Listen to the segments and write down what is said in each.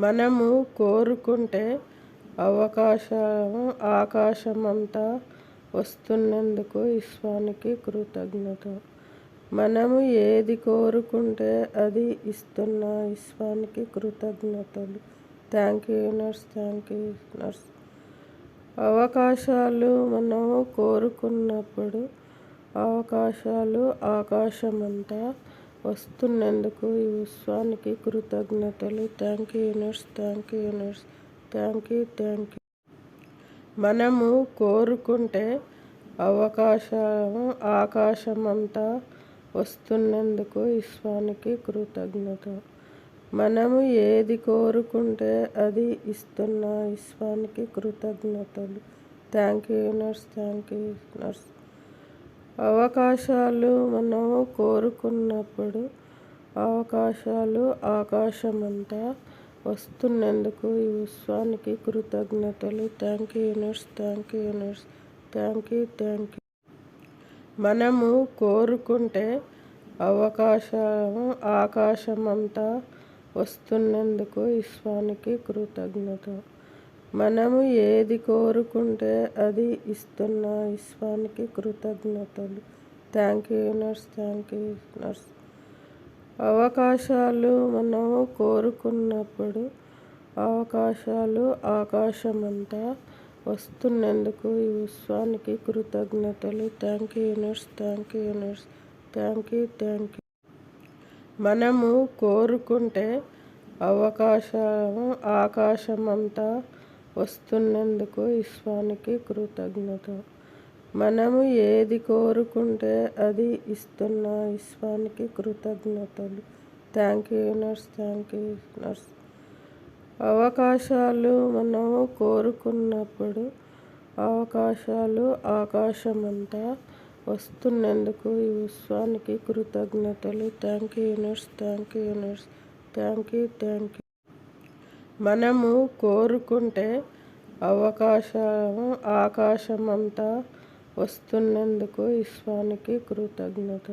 మనము కోరుకుంటే ఆకాశమంతా వస్తున్నందుకు విశ్వానికి కృతజ్ఞత. మనము ఏది కోరుకుంటే అది ఇస్తున్న విశ్వానికి కృతజ్ఞతలు. Thank you universe, thank you universe. అవకాశాలు మనము కోరుకున్నప్పుడు అవకాశాలు ఆకాశమంతా వస్తున్నందుకు ఈ విశ్వానికి కృతజ్ఞతలు. Thank you universe, thank you universe, thank you, thank you. మనము కోరుకుంటే ఆకాశమంతా వస్తున్నందుకు విశ్వానికి కృతజ్ఞత. మనము ఏది కోరుకుంటే అది ఇస్తున్న విశ్వానికి కృతజ్ఞతలు. Thank you universe, thank you universe. అవకాశాలు మనము కోరుకున్నప్పుడు అవకాశాలు ఆకాశమంతా వస్తున్నందుకు ఈ విశ్వానికి కృతజ్ఞతలు. Thank you universe, thank you universe, thank you, thank you. మనము కోరుకుంటే ఆకాశమంతా వస్తున్నందుకు విశ్వానికి కృతజ్ఞత. మనము ఏది కోరుకుంటే అది ఇస్తున్న విశ్వానికి కృతజ్ఞతలు. Thank you universe, thank you universe. అవకాశాలు మనము కోరుకున్నప్పుడు అవకాశాలు ఆకాశమంతా వస్తున్నందుకు ఈ విశ్వానికి కృతజ్ఞతలు. Thank you universe, thank you universe, thank you, thank you. మనము కోరుకుంటే ఆకాశమంతా వస్తున్నందుకు విశ్వానికి కృతజ్ఞత. మనము ఏది కోరుకుంటే అది ఇస్తున్న విశ్వానికి కృతజ్ఞతలు. Thank you universe, thank you universe. అవకాశాలు మనము కోరుకున్నప్పుడు అవకాశాలు ఆకాశమంతా వస్తున్నందుకు ఈ విశ్వానికి కృతజ్ఞతలు. Thank you universe, thank you universe, thank you, thank you. మనము కోరుకుంటే ఆకాశమంతా వస్తున్నందుకు విశ్వానికి కృతజ్ఞత.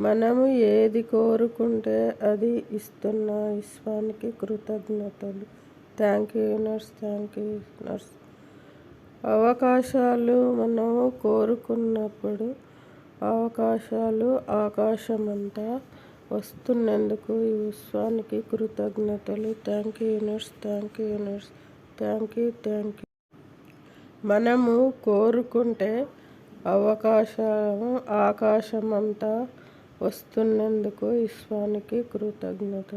మనము ఏది కోరుకుంటే అది ఇస్తున్న విశ్వానికి కృతజ్ఞతలు. Thank you universe, thank you universe. అవకాశాలు మనము కోరుకున్నప్పుడు అవకాశాలు ఆకాశమంతా వస్తున్నందుకు ఈ విశ్వానికి కృతజ్ఞతలు. Thank you universe, thank you universe, thank you, thank you. మనము కోరుకుంటే ఆకాశమంతా వస్తున్నందుకు విశ్వానికి కృతజ్ఞత.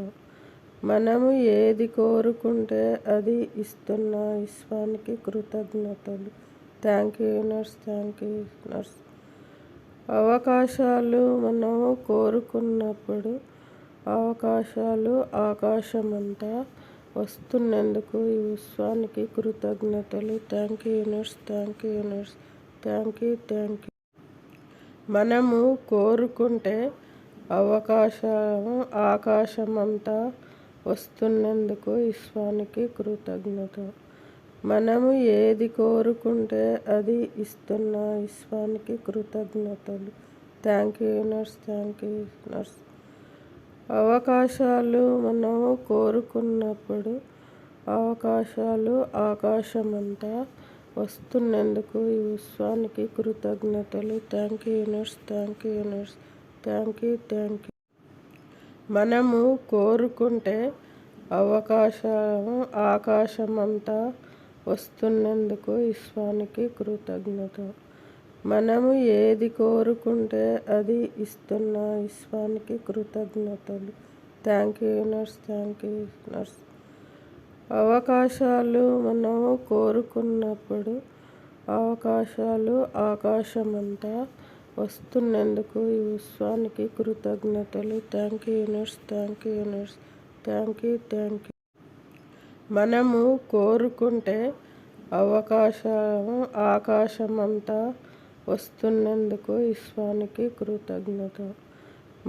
మనము ఏది కోరుకుంటే అది ఇస్తున్న విశ్వానికి కృతజ్ఞతలు. Thank you universe, thank you universe. అవకాశాలు మనము కోరుకున్నప్పుడు అవకాశాలు ఆకాశమంతా వస్తున్నందుకు ఈ విశ్వానికి కృతజ్ఞతలు. Thank you universe, thank you universe, thank you, thank you. మనము కోరుకుంటే ఆకాశమంతా వస్తున్నందుకు విశ్వానికి కృతజ్ఞత. మనము ఏది కోరుకుంటే అది ఇస్తున్న విశ్వానికి కృతజ్ఞతలు. Thank you universe, thank you universe. అవకాశాలు మనము కోరుకున్నప్పుడు అవకాశాలు ఆకాశమంతా వస్తున్నందుకు ఈ విశ్వానికి కృతజ్ఞతలు. Thank you universe, thank you universe, thank you, thank you. మనము కోరుకుంటే ఆకాశమంతా వస్తున్నందుకు విశ్వానికి కృతజ్ఞత. మనము ఏది కోరుకుంటే అది ఇస్తున్న విశ్వానికి కృతజ్ఞతలు. Thank you universe, thank you universe. అవకాశాలు మనము కోరుకున్నప్పుడు అవకాశాలు ఆకాశమంతా వస్తున్నందుకు ఈ విశ్వానికి కృతజ్ఞతలు. Thank you universe, thank you universe, thank you, thank you. మనము కోరుకుంటే ఆకాశమంతా వస్తున్నందుకు విశ్వానికి కృతజ్ఞత.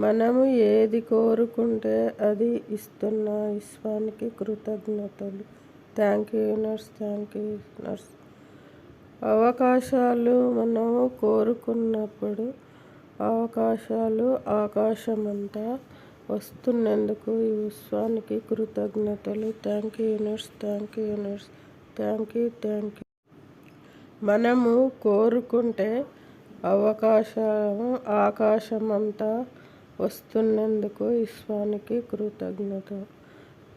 మనము ఏది కోరుకుంటే అది ఇస్తున్న విశ్వానికి కృతజ్ఞతలు. Thank you universe, thank you universe. అవకాశాలు మనము కోరుకున్నప్పుడు అవకాశాలు ఆకాశమంతా వస్తున్నందుకు ఈ విశ్వానికి కృతజ్ఞతలు. Thank you universe, thank you universe, thank you, thank you. మనము కోరుకుంటే ఆకాశమంతా వస్తున్నందుకు విశ్వానికి కృతజ్ఞత.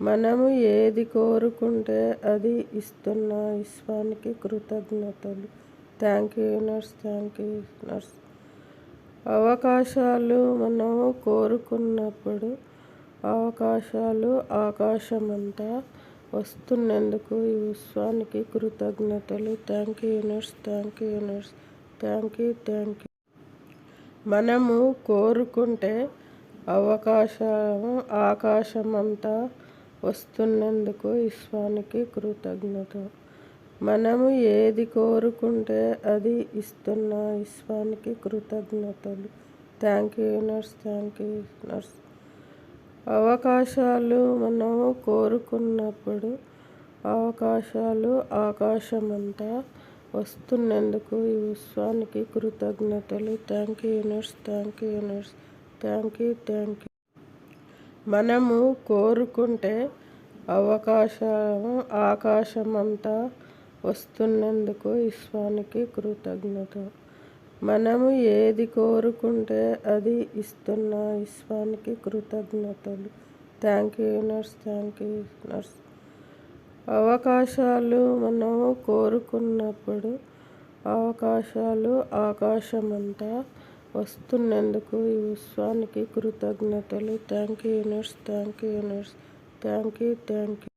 మనము ఏది కోరుకుంటే అది ఇస్తున్న విశ్వానికి కృతజ్ఞతలు. Thank you universe, thank you universe. అవకాశాలు మనము కోరుకున్నప్పుడు అవకాశాలు ఆకాశమంతా వస్తున్నందుకు ఈ విశ్వానికి కృతజ్ఞతలు. Thank you universe, thank you universe, thank you, thank you. మనము కోరుకుంటే ఆకాశమంతా వస్తున్నందుకు విశ్వానికి కృతజ్ఞత. మనము ఏది కోరుకుంటే అది ఇస్తున్న విశ్వానికి కృతజ్ఞతలు. Thank you universe, thank you universe. అవకాశాలు మనము కోరుకున్నప్పుడు అవకాశాలు ఆకాశమంతా వస్తున్నందుకు ఈ విశ్వానికి కృతజ్ఞతలు. Thank you universe, thank you universe, thank you, thank you. మనము కోరుకుంటే ఆకాశమంతా వస్తున్నందుకు విశ్వానికి కృతజ్ఞత. మనము ఏది కోరుకుంటే అది ఇస్తున్న విశ్వానికి కృతజ్ఞతలు. Thank you universe, thank you universe. అవకాశాలు మనము కోరుకున్నప్పుడు అవకాశాలు ఆకాశమంతా వస్తున్నందుకు ఈ విశ్వానికి కృతజ్ఞతలు. Thank you universe, thank you universe, thank you, thank you.